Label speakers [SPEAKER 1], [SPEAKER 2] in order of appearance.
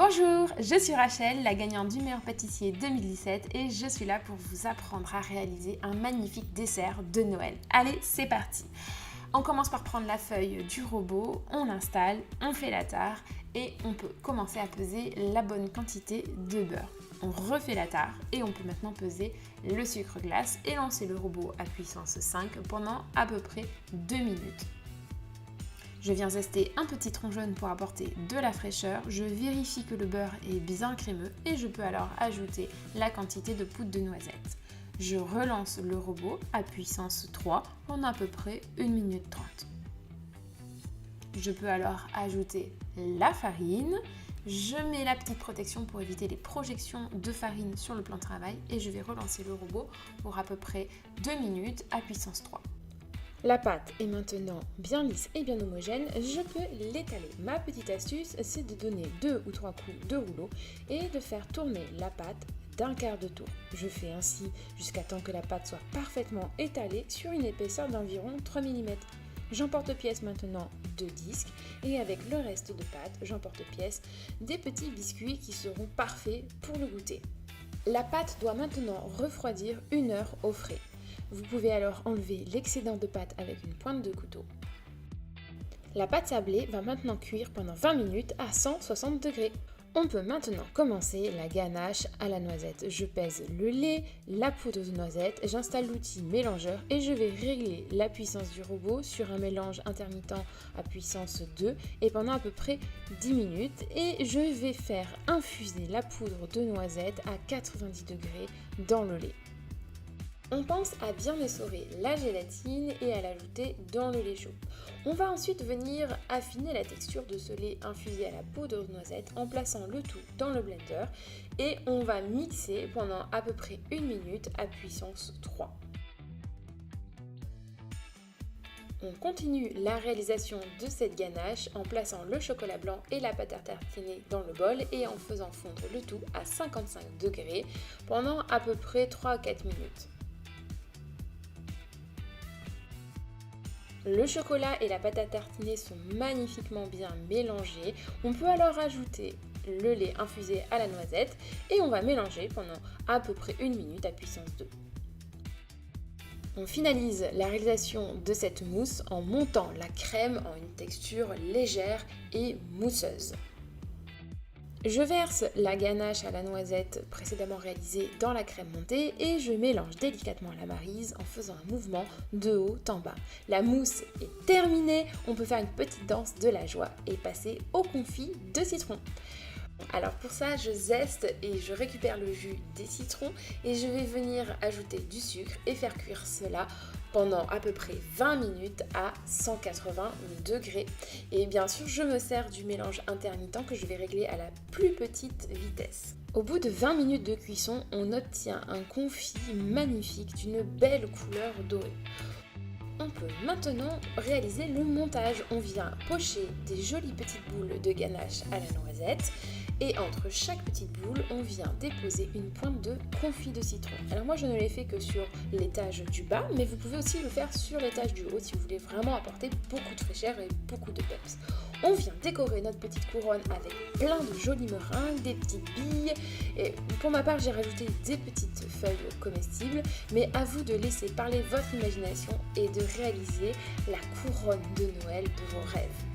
[SPEAKER 1] Bonjour, je suis Rachel, la gagnante du meilleur pâtissier 2017 et je suis là pour vous apprendre à réaliser un magnifique dessert de Noël. Allez, c'est parti! On commence par prendre la feuille du robot, on l'installe, on fait la tare et on peut commencer à peser la bonne quantité de beurre. On refait la tare et on peut maintenant peser le sucre glace et lancer le robot à puissance 5 pendant à peu près 2 minutes. Je viens zester un petit citron jaune pour apporter de la fraîcheur, je vérifie que le beurre est bien crémeux et je peux alors ajouter la quantité de poudre de noisette. Je relance le robot à puissance 3 pendant à peu près 1 minute 30. Je peux alors ajouter la farine, je mets la petite protection pour éviter les projections de farine sur le plan de travail et je vais relancer le robot pour à peu près 2 minutes à puissance 3. La pâte est maintenant bien lisse et bien homogène, je peux l'étaler. Ma petite astuce, c'est de donner 2 ou 3 coups de rouleau et de faire tourner la pâte d'un quart de tour. Je fais ainsi jusqu'à temps que la pâte soit parfaitement étalée sur une épaisseur d'environ 3 mm. J'emporte-pièce maintenant 2 disques et avec le reste de pâte, j'emporte-pièce des petits biscuits qui seront parfaits pour le goûter. La pâte doit maintenant refroidir 1 heure au frais. Vous pouvez alors enlever l'excédent de pâte avec une pointe de couteau. La pâte sablée va maintenant cuire pendant 20 minutes à 160 degrés. On peut maintenant commencer la ganache à la noisette. Je pèse le lait, la poudre de noisette, j'installe l'outil mélangeur et je vais régler la puissance du robot sur un mélange intermittent à puissance 2 et pendant à peu près 10 minutes et je vais faire infuser la poudre de noisette à 90 degrés dans le lait. On pense à bien essorer la gélatine et à l'ajouter dans le lait chaud. On va ensuite venir affiner la texture de ce lait infusé à la poudre de noisette en plaçant le tout dans le blender et on va mixer pendant à peu près 1 minute à puissance 3. On continue la réalisation de cette ganache en plaçant le chocolat blanc et la pâte à tartiner dans le bol et en faisant fondre le tout à 55 degrés pendant à peu près 3 à 4 minutes. Le chocolat et la pâte à tartiner sont magnifiquement bien mélangés. On peut alors ajouter le lait infusé à la noisette et on va mélanger pendant à peu près 1 minute à puissance 2. On finalise la réalisation de cette mousse en montant la crème en une texture légère et mousseuse. Je verse la ganache à la noisette précédemment réalisée dans la crème montée et je mélange délicatement la maryse en faisant un mouvement de haut en bas. La mousse est terminée, on peut faire une petite danse de la joie et passer au confit de citron. Alors pour ça, je zeste et je récupère le jus des citrons et je vais venir ajouter du sucre et faire cuire cela pendant à peu près 20 minutes à 180 degrés. Et bien sûr, je me sers du mélange intermittent que je vais régler à la plus petite vitesse. Au bout de 20 minutes de cuisson, on obtient un confit magnifique d'une belle couleur dorée. On peut maintenant réaliser le montage. On vient pocher des jolies petites boules de ganache à la noisette et entre chaque petite boule, on vient déposer une pointe de confit de citron. Alors moi, je ne l'ai fait que sur l'étage du bas, mais vous pouvez aussi le faire sur l'étage du haut si vous voulez vraiment apporter beaucoup de fraîcheur et beaucoup de peps. On vient décorer notre petite couronne avec plein de jolies meringues, des petites billes. Et pour ma part, j'ai rajouté des petites feuilles comestibles, mais à vous de laisser parler votre imagination et de réaliser la couronne de Noël de vos rêves.